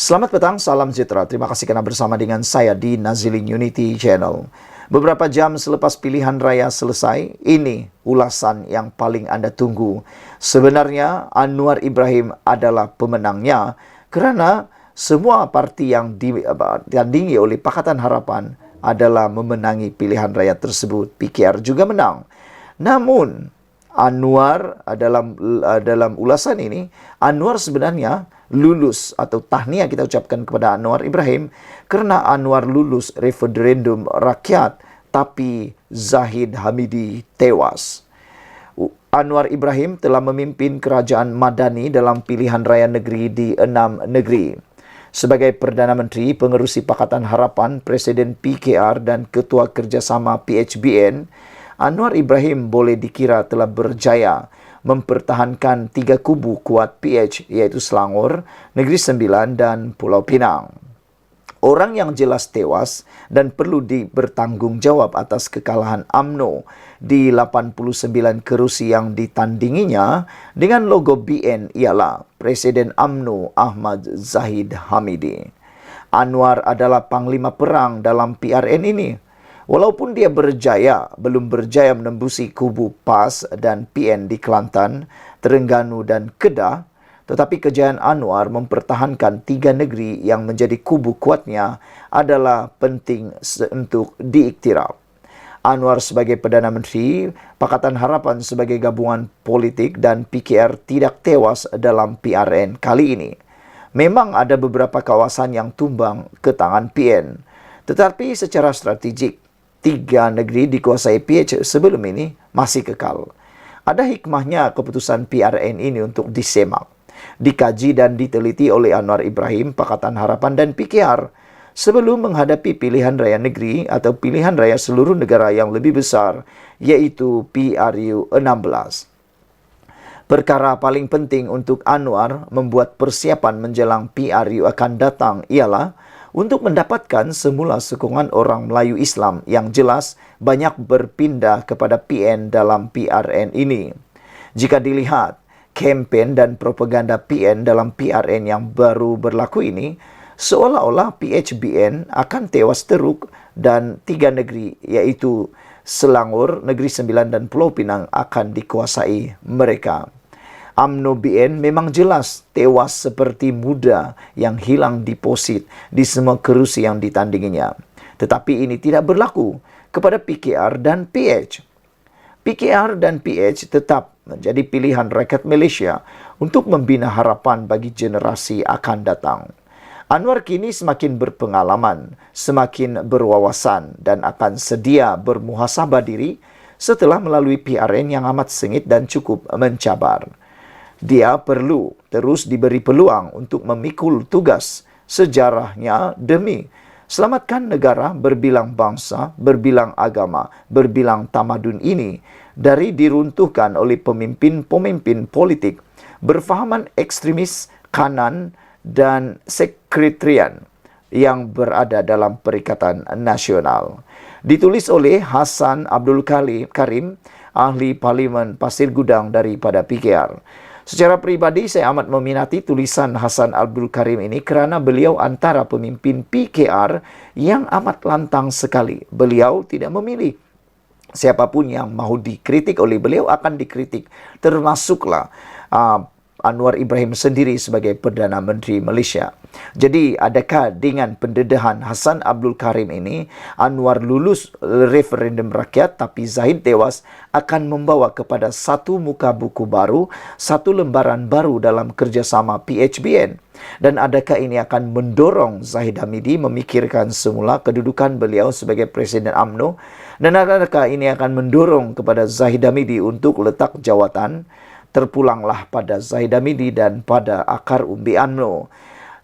Selamat petang, salam sejahtera. Terima kasih karena bersama dengan saya di Naziling Unity Channel. Beberapa jam selepas pilihan raya selesai, ini ulasan yang paling Anda tunggu. Sebenarnya Anwar Ibrahim adalah pemenangnya kerana semua parti yang ditandingi oleh Pakatan Harapan adalah memenangi pilihan raya tersebut. PKR juga menang. Namun Anwar dalam ulasan ini, Anwar sebenarnya lulus atau tahniah kita ucapkan kepada Anwar Ibrahim kerana Anwar lulus referendum rakyat, tapi Zahid Hamidi tewas. Anwar Ibrahim telah memimpin kerajaan Madani dalam pilihan raya negeri di 6 negeri. Sebagai Perdana Menteri, pengerusi Pakatan Harapan, Presiden PKR dan Ketua Kerjasama PHBN, Anwar Ibrahim boleh dikira telah berjaya mempertahankan 3 kubu kuat PH, iaitu Selangor, Negeri Sembilan dan Pulau Pinang. Orang yang jelas tewas dan perlu bertanggungjawab atas kekalahan UMNO di 89 kerusi yang ditandinginya dengan logo BN ialah Presiden UMNO Ahmad Zahid Hamidi. Anwar adalah panglima perang dalam PRN ini. Walaupun dia belum berjaya menembusi kubu PAS dan PN di Kelantan, Terengganu dan Kedah, tetapi kejayaan Anwar mempertahankan 3 negeri yang menjadi kubu kuatnya adalah penting untuk diiktiraf. Anwar sebagai Perdana Menteri, Pakatan Harapan sebagai gabungan politik dan PKR tidak tewas dalam PRN kali ini. Memang ada beberapa kawasan yang tumbang ke tangan PN, tetapi secara strategik, 3 negeri dikuasai PH sebelum ini masih kekal. Ada hikmahnya keputusan PRN ini untuk disemak, dikaji dan diteliti oleh Anwar Ibrahim, Pakatan Harapan dan PKR sebelum menghadapi pilihan raya negeri atau pilihan raya seluruh negara yang lebih besar, yaitu PRU 16. Perkara paling penting untuk Anwar membuat persiapan menjelang PRU akan datang ialah untuk mendapatkan semula sokongan orang Melayu Islam yang jelas banyak berpindah kepada PN dalam PRN ini. Jika dilihat, kempen dan propaganda PN dalam PRN yang baru berlaku ini, seolah-olah PHBN akan tewas teruk dan 3 negeri iaitu Selangor, Negeri Sembilan dan Pulau Pinang akan dikuasai mereka. UMNO BN memang jelas tewas seperti muda yang hilang deposit di semua kerusi yang ditandinginya. Tetapi ini tidak berlaku kepada PKR dan PH. PKR dan PH tetap menjadi pilihan rakyat Malaysia untuk membina harapan bagi generasi akan datang. Anwar kini semakin berpengalaman, semakin berwawasan dan akan sedia bermuhasabah diri setelah melalui PRN yang amat sengit dan cukup mencabar. Dia perlu terus diberi peluang untuk memikul tugas sejarahnya demi selamatkan negara berbilang bangsa, berbilang agama, berbilang tamadun ini dari diruntuhkan oleh pemimpin-pemimpin politik berfahaman ekstremis kanan dan sekretarian yang berada dalam Perikatan Nasional. Ditulis oleh Hassan Abdul Karim, ahli Parlimen Pasir Gudang daripada PKR. Secara pribadi, saya amat meminati tulisan Hassan Abdul Karim ini kerana beliau antara pemimpin PKR yang amat lantang sekali. Beliau tidak memilih. Siapapun yang mahu dikritik oleh beliau akan dikritik. Termasuklah Anwar Ibrahim sendiri sebagai Perdana Menteri Malaysia. Jadi, adakah dengan pendedahan Hassan Abdul Karim ini, Anwar lulus referendum rakyat tapi Zahid tewas akan membawa kepada satu muka buku baru, satu lembaran baru dalam kerjasama PHBN? Dan adakah ini akan mendorong Zahid Hamidi memikirkan semula kedudukan beliau sebagai Presiden UMNO? Dan adakah ini akan mendorong kepada Zahid Hamidi untuk letak jawatan? Terpulanglah pada Zahid Hamidi dan pada akar umbi UMNO.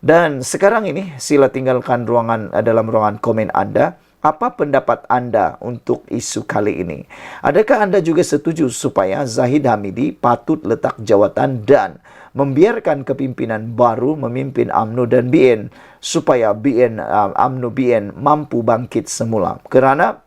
Dan sekarang ini sila tinggalkan dalam ruangan komen Anda. Apa pendapat Anda untuk isu kali ini? Adakah Anda juga setuju supaya Zahid Hamidi patut letak jawatan dan membiarkan kepimpinan baru memimpin UMNO dan BN supaya UMNO BN mampu bangkit semula? Kerana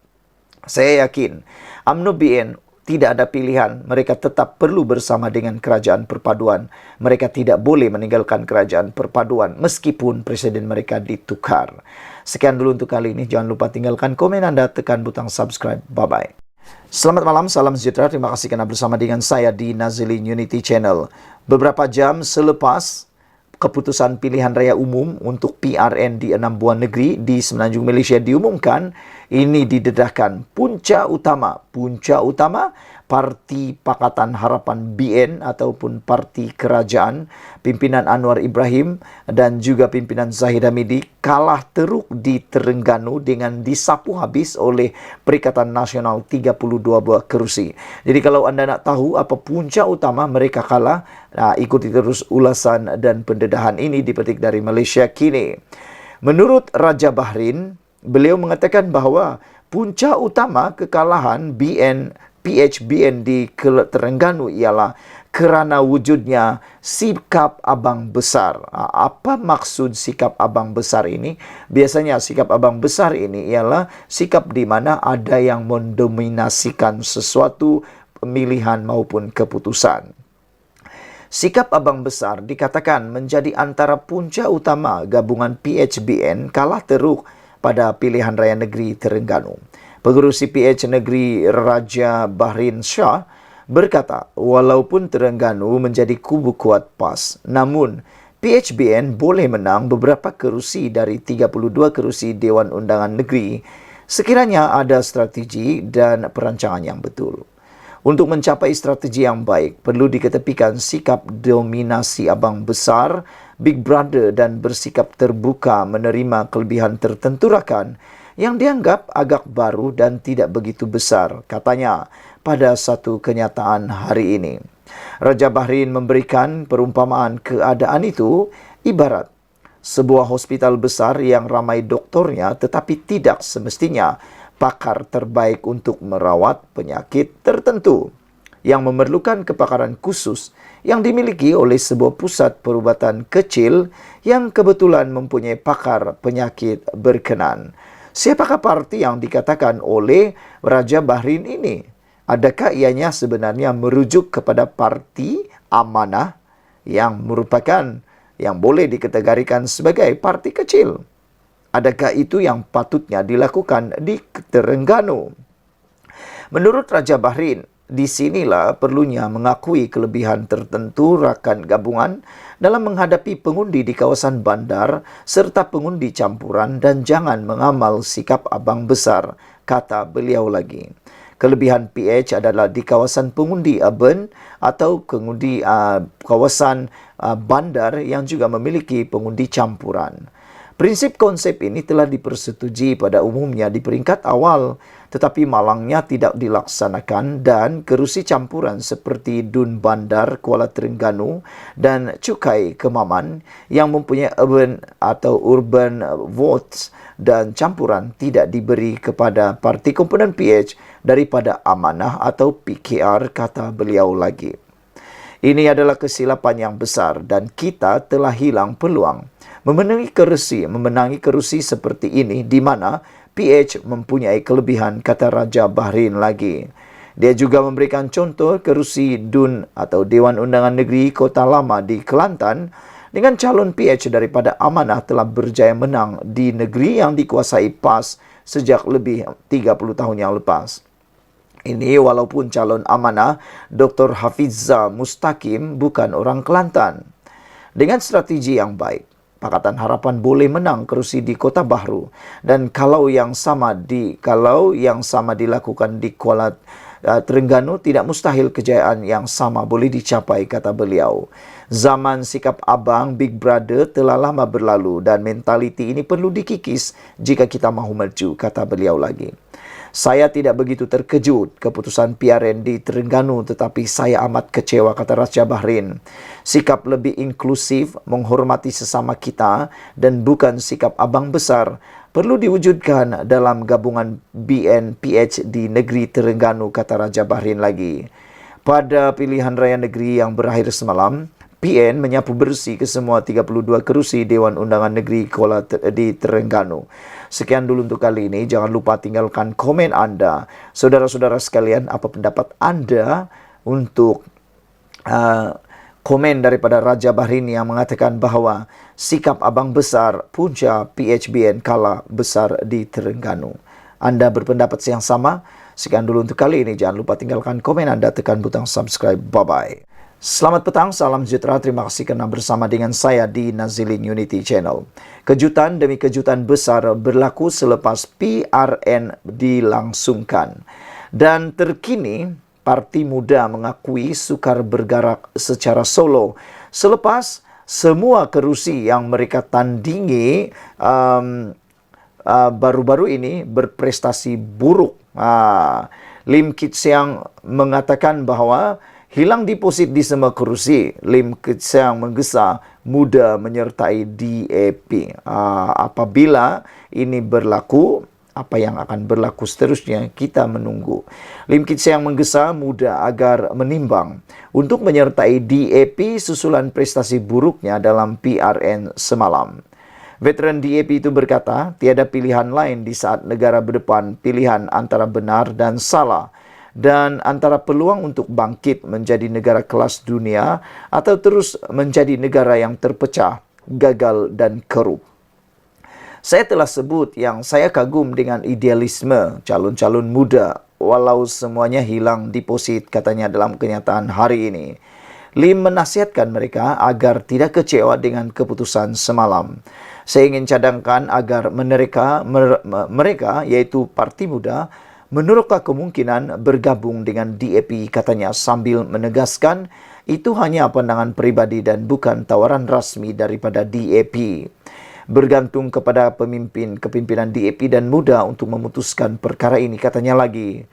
saya yakin UMNO BN Tidak ada pilihan, mereka tetap perlu bersama dengan kerajaan perpaduan. Mereka tidak boleh meninggalkan kerajaan perpaduan meskipun presiden mereka ditukar. Sekian dulu untuk kali ini. Jangan lupa tinggalkan komen Anda, tekan butang subscribe. Bye-bye. Selamat malam, salam sejahtera. Terima kasih kerana bersama dengan saya di Nazilin Unity Channel. Beberapa jam selepas keputusan pilihan raya umum untuk PRN di 6 buah negeri di semenanjung Malaysia diumumkan, ini didedahkan punca utama Parti Pakatan Harapan BN ataupun Parti Kerajaan pimpinan Anwar Ibrahim dan juga pimpinan Zahid Hamidi kalah teruk di Terengganu dengan disapu habis oleh Perikatan Nasional 32 buah kerusi. Jadi kalau anda nak tahu apa punca utama mereka kalah, ikuti terus ulasan dan pendedahan ini dipetik dari Malaysia Kini. Menurut Raja Bahrain, beliau mengatakan bahawa punca utama kekalahan PHBN di Terengganu ialah kerana wujudnya sikap abang besar. Apa maksud sikap abang besar ini? Biasanya sikap abang besar ini ialah sikap di mana ada yang mendominasikan sesuatu pemilihan maupun keputusan. Sikap abang besar dikatakan menjadi antara punca utama gabungan PHBN kalah teruk pada pilihan raya negeri Terengganu. Pengerusi PH Negeri Raja Bahrain Shah berkata, walaupun Terengganu menjadi kubu kuat PAS, namun PHBN boleh menang beberapa kerusi dari 32 kerusi Dewan Undangan Negeri sekiranya ada strategi dan perancangan yang betul. Untuk mencapai strategi yang baik, perlu diketepikan sikap dominasi abang besar, Big Brother dan bersikap terbuka menerima kelebihan tertentu rakan yang dianggap agak baru dan tidak begitu besar, katanya pada satu kenyataan hari ini. Raja Bahrain memberikan perumpamaan keadaan itu ibarat sebuah hospital besar yang ramai doktornya tetapi tidak semestinya pakar terbaik untuk merawat penyakit tertentu yang memerlukan kepakaran khusus yang dimiliki oleh sebuah pusat perubatan kecil yang kebetulan mempunyai pakar penyakit berkenan. Siapakah parti yang dikatakan oleh Raja Bahrain ini? Adakah ianya sebenarnya merujuk kepada Parti Amanah yang merupakan yang boleh dikategorikan sebagai parti kecil? Adakah itu yang patutnya dilakukan di Terengganu? Menurut Raja Bahrain, di sinilah perlunya mengakui kelebihan tertentu rakan gabungan dalam menghadapi pengundi di kawasan bandar serta pengundi campuran dan jangan mengamal sikap abang besar, kata beliau lagi. Kelebihan PH adalah di kawasan pengundi urban atau pengundi kawasan bandar yang juga memiliki pengundi campuran. Prinsip konsep ini telah dipersetujui pada umumnya di peringkat awal, tetapi malangnya tidak dilaksanakan dan kerusi campuran seperti Dun Bandar, Kuala Terengganu dan Cukai Kemaman yang mempunyai urban atau urban votes dan campuran tidak diberi kepada parti komponen PH daripada Amanah atau PKR, kata beliau lagi. Ini adalah kesilapan yang besar dan kita telah hilang peluang memenangi kerusi seperti ini di mana PH mempunyai kelebihan, kata Raja Bahrain lagi. Dia juga memberikan contoh kerusi Dun atau Dewan Undangan Negeri Kota Lama di Kelantan dengan calon PH daripada Amanah telah berjaya menang di negeri yang dikuasai PAS sejak lebih 30 tahun yang lepas. Ini walaupun calon Amanah Dr. Hafizah Mustaqim bukan orang Kelantan. Dengan strategi yang baik, Pakatan Harapan boleh menang kerusi di Kota Bahru dan kalau yang sama dilakukan di Kuala Terengganu tidak mustahil kejayaan yang sama boleh dicapai, kata beliau. Zaman sikap abang Big Brother telah lama berlalu dan mentaliti ini perlu dikikis jika kita mahu maju, kata beliau lagi. Saya tidak begitu terkejut keputusan PRN di Terengganu tetapi saya amat kecewa, kata Raja Bahrain. Sikap lebih inklusif, menghormati sesama kita dan bukan sikap abang besar perlu diwujudkan dalam gabungan BNPH di negeri Terengganu, kata Raja Bahrain lagi. Pada pilihan raya negeri yang berakhir semalam, PN menyapu bersih ke semua 32 kerusi Dewan Undangan Negeri di Terengganu. Sekian dulu untuk kali ini. Jangan lupa tinggalkan komen Anda. Saudara-saudara sekalian, apa pendapat Anda untuk komen daripada Raja Bahrain yang mengatakan bahawa sikap abang besar punca PHBN kalah besar di Terengganu? Anda berpendapat yang sama? Sekian dulu untuk kali ini. Jangan lupa tinggalkan komen Anda, tekan butang subscribe. Bye-bye. Selamat petang, salam sejahtera. Terima kasih kerana bersama dengan saya di Nazilin Unity Channel. Kejutan demi kejutan besar berlaku selepas PRN dilangsungkan. Dan terkini, Parti Muda mengakui sukar bergerak secara solo selepas semua kerusi yang mereka tandingi baru-baru ini berprestasi buruk. Lim Kit Siang mengatakan bahawa hilang deposit di semua kerusi. Lim Kit Siang menggesa Muda menyertai DAP. Apabila ini berlaku, apa yang akan berlaku seterusnya, kita menunggu. Lim Kit Siang menggesa Muda agar menimbang untuk menyertai DAP susulan prestasi buruknya dalam PRN semalam. Veteran DAP itu berkata, tiada pilihan lain di saat negara berdepan pilihan antara benar dan salah dan antara peluang untuk bangkit menjadi negara kelas dunia atau terus menjadi negara yang terpecah, gagal dan keruh. Saya telah sebut yang saya kagum dengan idealisme calon-calon muda walau semuanya hilang deposit, katanya dalam kenyataan hari ini. Lim menasihatkan mereka agar tidak kecewa dengan keputusan semalam. Saya ingin cadangkan agar mereka iaitu Parti Muda meneroka kemungkinan bergabung dengan DAP, katanya sambil menegaskan itu hanya pandangan peribadi dan bukan tawaran rasmi daripada DAP. Bergantung kepada kepimpinan DAP dan Muda untuk memutuskan perkara ini, katanya lagi.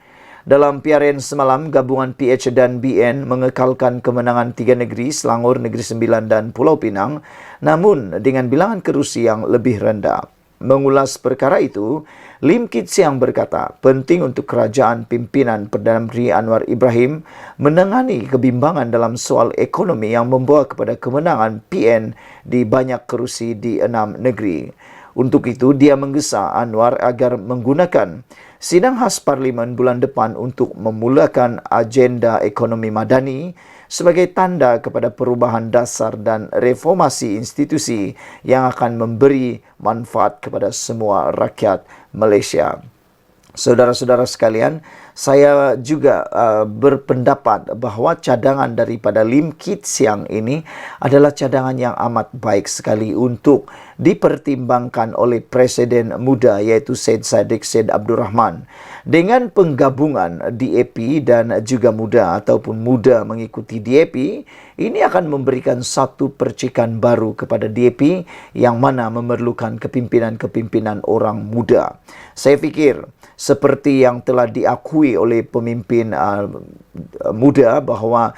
Dalam PRN semalam, gabungan PH dan BN mengekalkan kemenangan 3 negeri, Selangor, Negeri Sembilan dan Pulau Pinang, namun dengan bilangan kerusi yang lebih rendah. Mengulas perkara itu, Lim Kit Siang berkata, penting untuk kerajaan pimpinan Perdana Menteri Anwar Ibrahim menangani kebimbangan dalam soal ekonomi yang membawa kepada kemenangan PN di banyak kerusi di 6 negeri. Untuk itu, dia menggesa Anwar agar menggunakan sidang khas Parlimen bulan depan untuk memulakan agenda ekonomi madani sebagai tanda kepada perubahan dasar dan reformasi institusi yang akan memberi manfaat kepada semua rakyat Malaysia. Saudara-saudara sekalian, saya juga berpendapat bahawa cadangan daripada Lim Kit Siang ini adalah cadangan yang amat baik sekali untuk dipertimbangkan oleh Presiden Muda iaitu Syed Saddiq Syed Abdul Rahman. Dengan penggabungan DAP dan juga Muda ataupun Muda mengikuti DAP, ini akan memberikan satu percikan baru kepada DAP yang mana memerlukan kepimpinan-kepimpinan orang muda. Saya fikir seperti yang telah diakui oleh pemimpin muda bahawa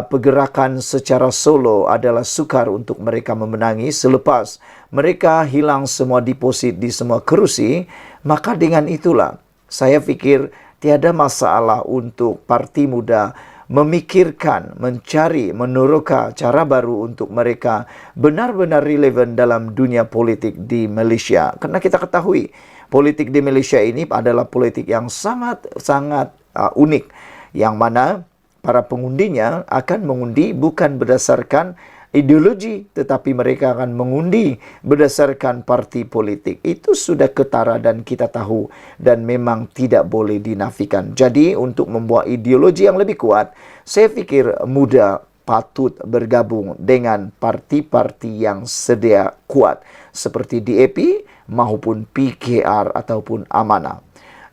pergerakan secara solo adalah sukar untuk mereka memenangi selepas mereka hilang semua deposit di semua kerusi. Maka dengan itulah saya fikir tiada masalah untuk Parti Muda memikirkan, mencari, meneroka cara baru untuk mereka benar-benar relevan dalam dunia politik di Malaysia. Karena kita ketahui politik di Malaysia ini adalah politik yang sangat-sangat unik, yang mana para pengundinya akan mengundi bukan berdasarkan ideologi, tetapi mereka akan mengundi berdasarkan parti politik. Itu sudah ketara dan kita tahu dan memang tidak boleh dinafikan. Jadi untuk membuat ideologi yang lebih kuat, saya fikir Muda patut bergabung dengan parti-parti yang sedia kuat seperti DAP maupun PKR ataupun Amanah.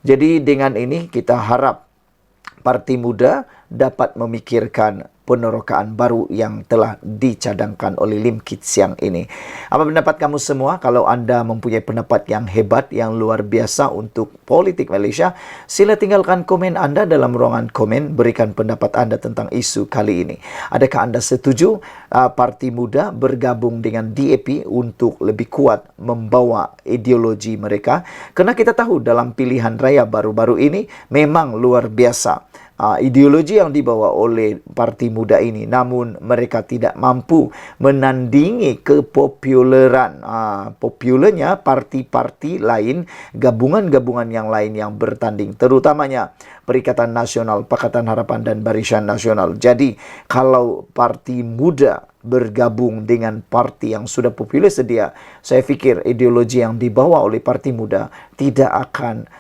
Jadi dengan ini kita harap Parti Muda dapat memikirkan penerokaan baru yang telah dicadangkan oleh Lim Kit Siang ini. Apa pendapat kamu semua? Kalau anda mempunyai pendapat yang hebat, yang luar biasa untuk politik Malaysia, sila tinggalkan komen anda dalam ruangan komen, berikan pendapat anda tentang isu kali ini. Adakah anda setuju Parti Muda bergabung dengan DAP untuk lebih kuat membawa ideologi mereka? Kerana kita tahu dalam pilihan raya baru-baru ini memang luar biasa. ideologi yang dibawa oleh Parti Muda ini, namun mereka tidak mampu menandingi kepopuleran populernya parti-parti lain, gabungan-gabungan yang lain yang bertanding, terutamanya Perikatan Nasional, Pakatan Harapan, dan Barisan Nasional. Jadi, kalau Parti Muda bergabung dengan parti yang sudah populer sedia, saya pikir ideologi yang dibawa oleh Parti Muda tidak akan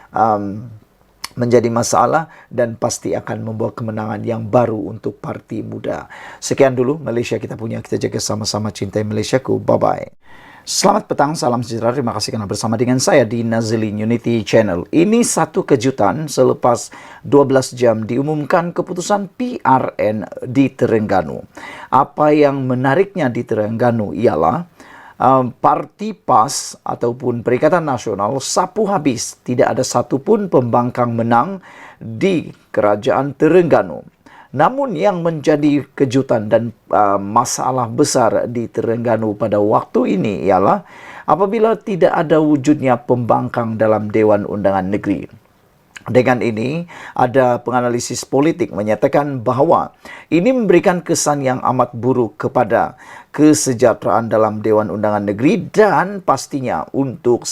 menjadi masalah dan pasti akan membawa kemenangan yang baru untuk Parti Muda. Sekian dulu Malaysia kita punya, kita jaga sama-sama, cintai Malaysiaku. Bye-bye. Selamat petang, salam sejahtera, terima kasih karena bersama dengan saya di Nazilin Unity Channel. Ini satu kejutan selepas 12 jam diumumkan keputusan PRN di Terengganu. Apa yang menariknya di Terengganu ialah Parti PAS ataupun Perikatan Nasional sapu habis. Tidak ada satupun pembangkang menang di Kerajaan Terengganu. Namun yang menjadi kejutan dan masalah besar di Terengganu pada waktu ini ialah apabila tidak ada wujudnya pembangkang dalam Dewan Undangan Negeri. Dengan ini, ada penganalisis politik menyatakan bahawa ini memberikan kesan yang amat buruk kepada kesejahteraan dalam Dewan Undangan Negeri dan pastinya untuk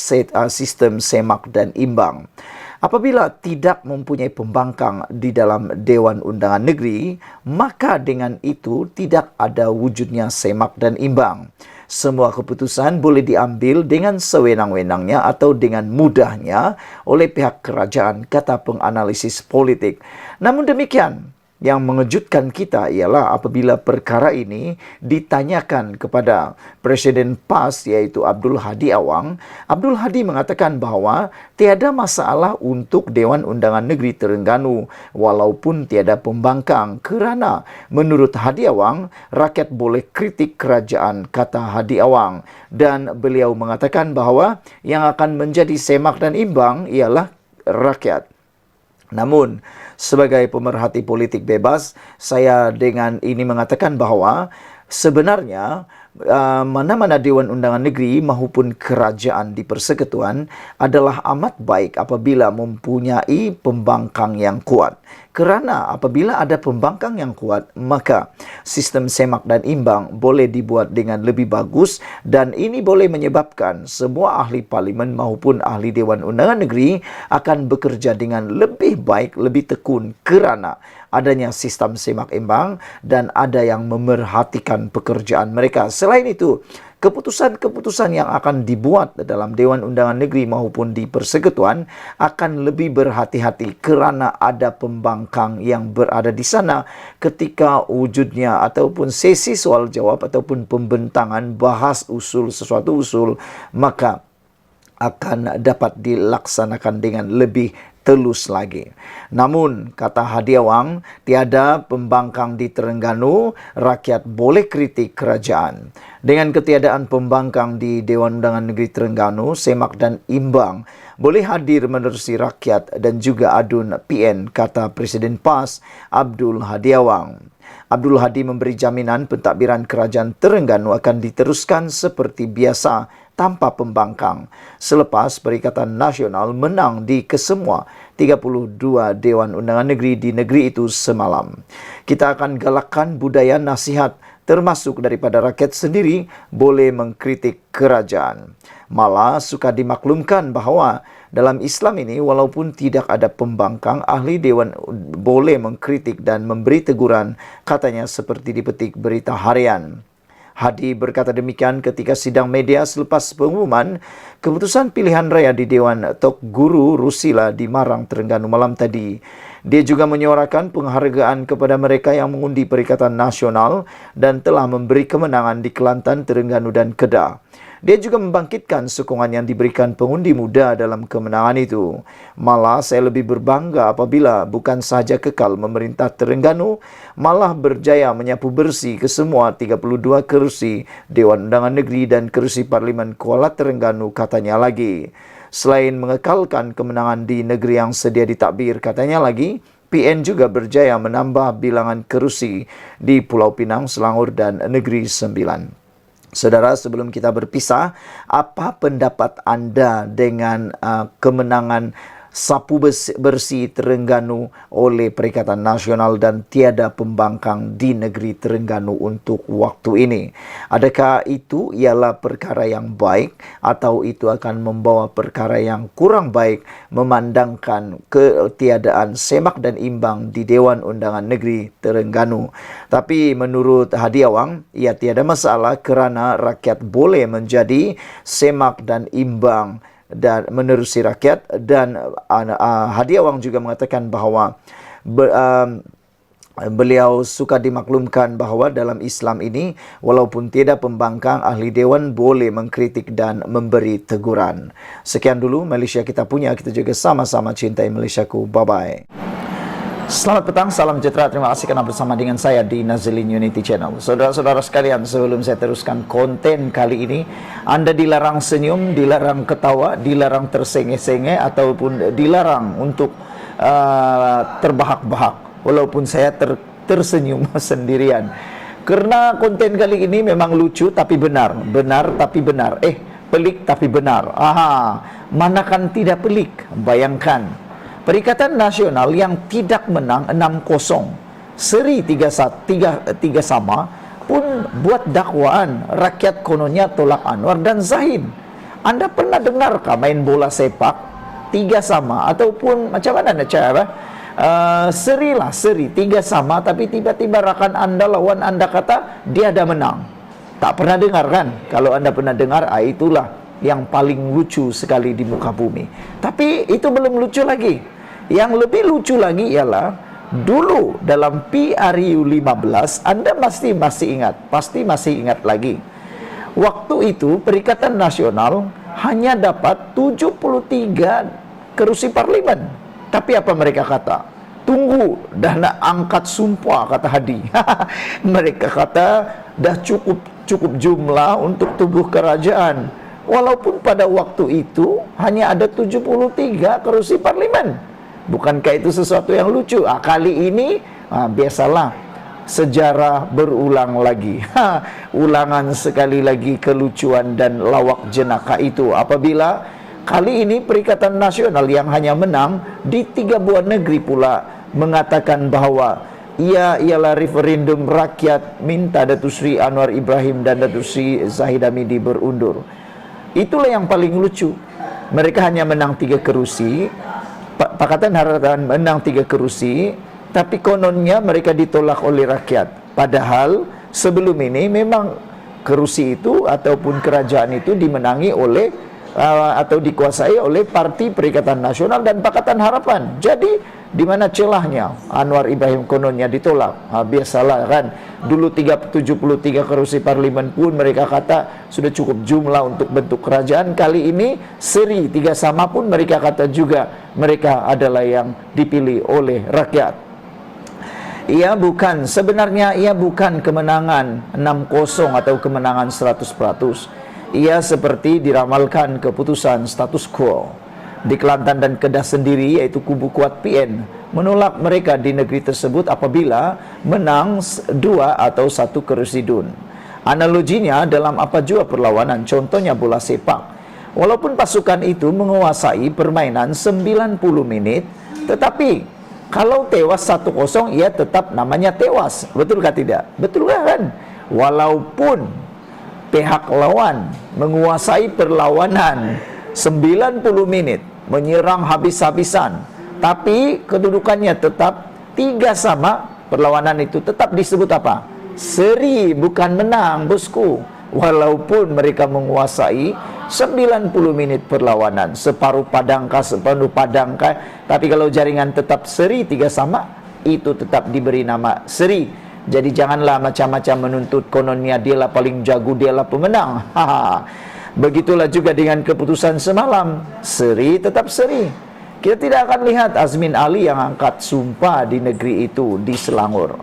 sistem semak dan imbang. Apabila tidak mempunyai pembangkang di dalam Dewan Undangan Negeri, maka dengan itu tidak ada wujudnya semak dan imbang. Semua keputusan boleh diambil dengan sewenang-wenangnya atau dengan mudahnya oleh pihak kerajaan, kata penganalisis politik. Namun demikian, yang mengejutkan kita ialah apabila perkara ini ditanyakan kepada Presiden PAS iaitu Abdul Hadi Awang. Abdul Hadi mengatakan bahawa tiada masalah untuk Dewan Undangan Negeri Terengganu walaupun tiada pembangkang kerana menurut Hadi Awang, rakyat boleh kritik kerajaan, kata Hadi Awang. Dan beliau mengatakan bahawa yang akan menjadi semak dan imbang ialah rakyat. Namun, sebagai pemerhati politik bebas, saya dengan ini mengatakan bahawa sebenarnya mana-mana Dewan Undangan Negeri maupun kerajaan di Persekutuan adalah amat baik apabila mempunyai pembangkang yang kuat. Kerana apabila ada pembangkang yang kuat, maka sistem semak dan imbang boleh dibuat dengan lebih bagus dan ini boleh menyebabkan semua ahli parlimen maupun ahli Dewan Undangan Negeri akan bekerja dengan lebih baik, lebih tekun kerana adanya sistem semak imbang dan ada yang memerhatikan pekerjaan mereka. Selain itu, keputusan-keputusan yang akan dibuat dalam Dewan Undangan Negeri maupun di Persekutuan akan lebih berhati-hati kerana ada pembangkang yang berada di sana ketika wujudnya ataupun sesi soal jawab ataupun pembentangan bahas usul sesuatu usul, maka akan dapat dilaksanakan dengan lebih telus lagi. Namun, kata Hadi Awang, tiada pembangkang di Terengganu, rakyat boleh kritik kerajaan. Dengan ketiadaan pembangkang di Dewan Undangan Negeri Terengganu, semak dan imbang boleh hadir menerusi rakyat dan juga adun PN, kata Presiden PAS Abdul Hadi Awang. Abdul Hadi memberi jaminan pentadbiran kerajaan Terengganu akan diteruskan seperti biasa tanpa pembangkang selepas Perikatan Nasional menang di kesemua 32 Dewan Undangan Negeri di negeri itu semalam. Kita akan galakkan budaya nasihat termasuk daripada rakyat sendiri boleh mengkritik kerajaan. Malah suka dimaklumkan bahawa dalam Islam ini walaupun tidak ada pembangkang, ahli dewan boleh mengkritik dan memberi teguran, katanya seperti dipetik Berita Harian. Hadi berkata demikian ketika sidang media selepas pengumuman keputusan pilihan raya di Dewan Tok Guru Rusila di Marang, Terengganu malam tadi. Dia juga menyuarakan penghargaan kepada mereka yang mengundi Perikatan Nasional dan telah memberi kemenangan di Kelantan, Terengganu dan Kedah. Dia juga membangkitkan sokongan yang diberikan pengundi muda dalam kemenangan itu. Malah saya lebih berbangga apabila bukan sahaja kekal memerintah Terengganu, malah berjaya menyapu bersih kesemua 32 kerusi Dewan Undangan Negeri dan kerusi Parlimen Kuala Terengganu, katanya lagi. Selain mengekalkan kemenangan di negeri yang sedia ditakbir, katanya lagi, PN juga berjaya menambah bilangan kerusi di Pulau Pinang, Selangor dan Negeri Sembilan. Saudara, sebelum kita berpisah, apa pendapat anda dengan kemenangan sapu bersih Terengganu oleh Perikatan Nasional dan tiada pembangkang di negeri Terengganu untuk waktu ini. Adakah itu ialah perkara yang baik atau itu akan membawa perkara yang kurang baik memandangkan ketiadaan semak dan imbang di Dewan Undangan Negeri Terengganu? Tapi menurut Hadi Awang, ia tiada masalah kerana rakyat boleh menjadi semak dan imbang dan menerusi rakyat. Dan Hadi Awang juga mengatakan bahawa beliau suka dimaklumkan bahawa dalam Islam ini walaupun tidak pembangkang, ahli dewan boleh mengkritik dan memberi teguran. Sekian dulu Malaysia kita punya, kita juga sama-sama cintai Malaysiaku. Bye-bye. Selamat petang, salam sejahtera. Terima kasih kerana bersama dengan saya di Nazilin Unity Channel. Saudara-saudara sekalian, sebelum saya teruskan konten kali ini, anda dilarang senyum, dilarang ketawa, dilarang tersenge-senge ataupun dilarang untuk terbahak-bahak. Walaupun saya tersenyum sendirian. Kerana konten kali ini memang lucu tapi benar. Benar tapi benar. Pelik tapi benar. Manakan tidak pelik? Bayangkan. Perikatan Nasional yang tidak menang 6-0, seri 3 sama, pun buat dakwaan rakyat kononnya tolak Anwar dan Zahid. Anda pernah dengarkah main bola sepak 3 sama ataupun macam mana nak cara? Seri 3 sama, tapi tiba-tiba rakan anda, lawan anda kata dia ada menang. Tak pernah dengar kan? Kalau anda pernah dengar, itulah yang paling lucu sekali di muka bumi. Tapi itu belum lucu lagi. Yang lebih lucu lagi ialah dulu dalam PRU 15, anda pasti masih ingat lagi. Waktu itu Perikatan Nasional hanya dapat 73 kerusi parlimen. Tapi apa mereka kata? Tunggu, dah nak angkat sumpah, kata Hadi. Mereka kata dah cukup jumlah untuk tubuh kerajaan. Walaupun pada waktu itu hanya ada 73 kerusi parlimen. Bukankah itu sesuatu yang lucu? Kali ini biasalah, sejarah berulang lagi. Ulangan sekali lagi kelucuan dan lawak jenaka itu. Apabila kali ini Perikatan Nasional yang hanya menang di 3 buah negeri pula mengatakan bahawa ia ialah referendum rakyat minta Datuk Seri Anwar Ibrahim dan Datuk Seri Zahid Hamidi berundur. Itulah yang paling lucu. Mereka hanya menang 3 kerusi. Pakatan Harapan menang 3 kerusi, tapi kononnya mereka ditolak oleh rakyat. Padahal sebelum ini memang kerusi itu ataupun kerajaan itu dimenangi oleh atau dikuasai oleh Parti Perikatan Nasional dan Pakatan Harapan. Jadi di mana celahnya Anwar Ibrahim kononnya ditolak? Biasalah kan. Dulu 73 kerusi parlimen pun mereka kata sudah cukup jumlah untuk bentuk kerajaan. Kali ini seri 3 sama pun mereka kata juga mereka adalah yang dipilih oleh rakyat. Sebenarnya ia bukan kemenangan 6-0 atau kemenangan 100%. Ia seperti diramalkan keputusan status quo. Di Kelantan dan Kedah sendiri, iaitu kubu kuat PN, menolak mereka di negeri tersebut apabila menang 2 atau 1 kerusi DUN. Analoginya dalam apa jua perlawanan, contohnya bola sepak. Walaupun pasukan itu menguasai permainan 90 menit, tetapi kalau tewas 1-0, ia tetap namanya tewas. Betulkah tidak? Betulkah kan? Walaupun pihak lawan menguasai perlawanan 90 menit, menyerang habis-habisan, tapi kedudukannya tetap 3 sama, perlawanan itu tetap disebut apa? Seri, bukan menang, bosku. Walaupun mereka menguasai 90 menit perlawanan, separuh padangkah, tapi kalau jaringan tetap seri 3 sama, itu tetap diberi nama seri. Jadi janganlah macam-macam menuntut kononnya dialah paling jago, dialah pemenang. Begitulah juga dengan keputusan semalam. Seri tetap seri. Kita tidak akan lihat Azmin Ali yang angkat sumpah di negeri itu, di Selangor.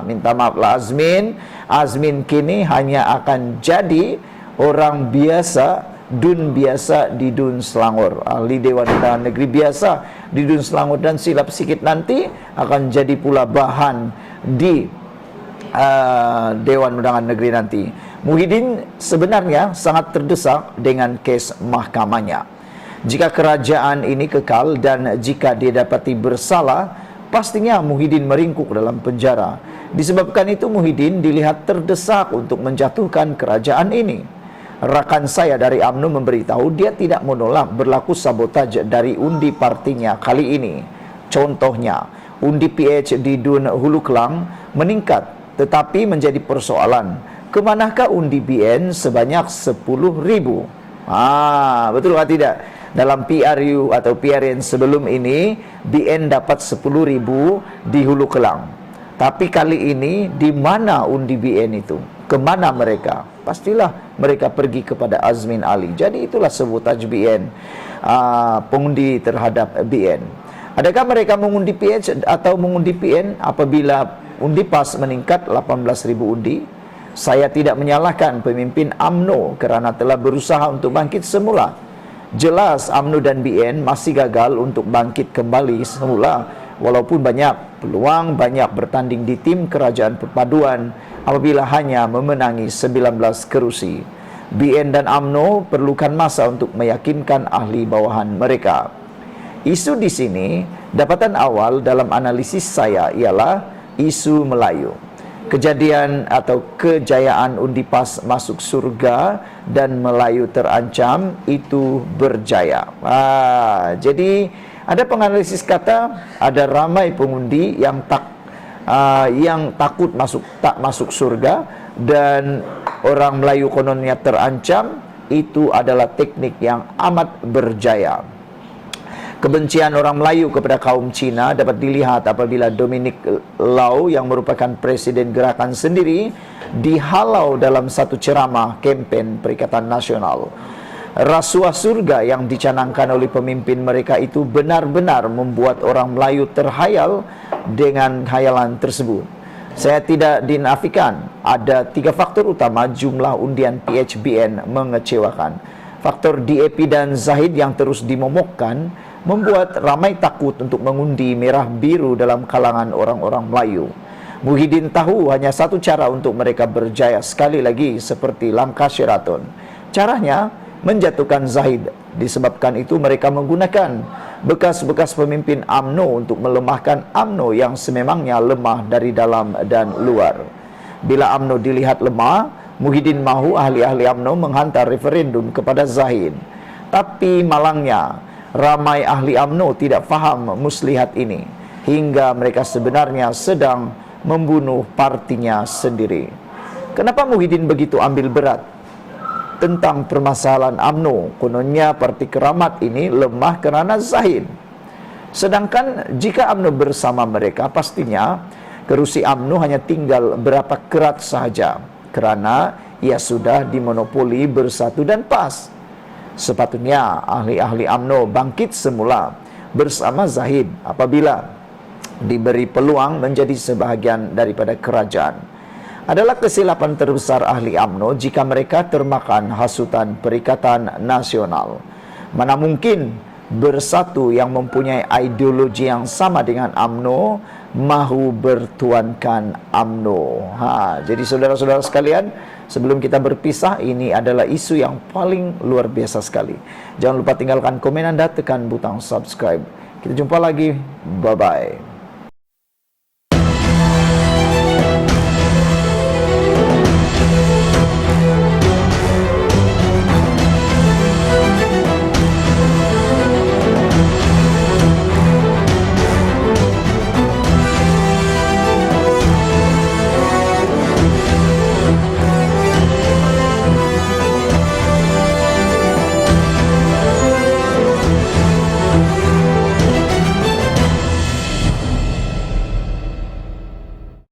Minta maaflah Azmin. Azmin kini hanya akan jadi orang biasa, DUN biasa di DUN Selangor. Ahli Dewan Undangan Negeri biasa di DUN Selangor, dan silap sikit nanti akan jadi pula bahan di Dewan Undangan Negeri nanti. Muhyiddin sebenarnya sangat terdesak dengan kes mahkamahnya. Jika kerajaan ini kekal dan jika dia dapati bersalah, pastinya Muhyiddin meringkuk dalam penjara. Disebabkan itu Muhyiddin dilihat terdesak untuk menjatuhkan kerajaan ini. Rakan saya dari UMNO memberitahu dia tidak menolak berlaku sabotaj dari undi partinya kali ini. Contohnya, undi PH di Dun Hulu Kelang meningkat, tetapi menjadi persoalan, kemanakah undi BN sebanyak 10.000? Betul atau tidak? Dalam PRU atau PRN sebelum ini, BN dapat 10.000 di Hulu Kelang. Tapi kali ini, di mana undi BN itu? Kemana mereka? Pastilah mereka pergi kepada Azmin Ali. Jadi itulah sabotaj BN, pengundi terhadap BN. Adakah mereka mengundi PH atau mengundi PN apabila undi PAS meningkat 18.000 undi? Saya tidak menyalahkan pemimpin UMNO kerana telah berusaha untuk bangkit semula. Jelas UMNO dan BN masih gagal untuk bangkit kembali semula, walaupun banyak peluang, banyak bertanding di tim kerajaan perpaduan apabila hanya memenangi 19 kerusi. BN dan UMNO perlukan masa untuk meyakinkan ahli bawahan mereka. Isu di sini, dapatan awal dalam analisis saya ialah isu Melayu. Kejadian atau kejayaan undi PAS masuk surga dan Melayu terancam itu berjaya. Jadi ada penganalisis kata ada ramai pengundi yang takut tak masuk surga dan orang Melayu kononnya terancam. Itu adalah teknik yang amat berjaya. Kebencian orang Melayu kepada kaum Cina dapat dilihat apabila Dominic Lau yang merupakan presiden gerakan sendiri dihalau dalam satu ceramah kempen Perikatan Nasional. Rasuah surga yang dicanangkan oleh pemimpin mereka itu benar-benar membuat orang Melayu terhayal dengan khayalan tersebut. Saya tidak dinafikan ada 3 faktor utama jumlah undian PHBN mengecewakan. Faktor DAP dan Zahid yang terus dimomokkan membuat ramai takut untuk mengundi merah biru dalam kalangan orang-orang Melayu. Muhyiddin tahu hanya satu cara untuk mereka berjaya sekali lagi seperti langkah Sheraton. Caranya menjatuhkan Zahid. Disebabkan itu mereka menggunakan bekas-bekas pemimpin UMNO untuk melemahkan UMNO yang sememangnya lemah dari dalam dan luar. Bila UMNO dilihat lemah, Muhyiddin mahu ahli-ahli UMNO menghantar referendum kepada Zahid. Tapi malangnya, ramai ahli UMNO tidak faham muslihat ini, hingga mereka sebenarnya sedang membunuh partinya sendiri. Kenapa Muhyiddin begitu ambil berat tentang permasalahan UMNO? Kononnya parti keramat ini lemah kerana Zahid. Sedangkan jika UMNO bersama mereka, pastinya kerusi UMNO hanya tinggal berapa kerat sahaja, kerana ia sudah dimonopoli Bersatu dan PAS. Sepatutnya ahli-ahli UMNO bangkit semula bersama Zahid apabila diberi peluang menjadi sebahagian daripada kerajaan. Adalah kesilapan terbesar ahli UMNO jika mereka termakan hasutan Perikatan Nasional. Mana mungkin Bersatu yang mempunyai ideologi yang sama dengan UMNO mahu bertuankan UMNO. Jadi saudara-saudara sekalian, sebelum kita berpisah, ini adalah isu yang paling luar biasa sekali. Jangan lupa tinggalkan komen Anda, tekan butang subscribe. Kita jumpa lagi. Bye-bye.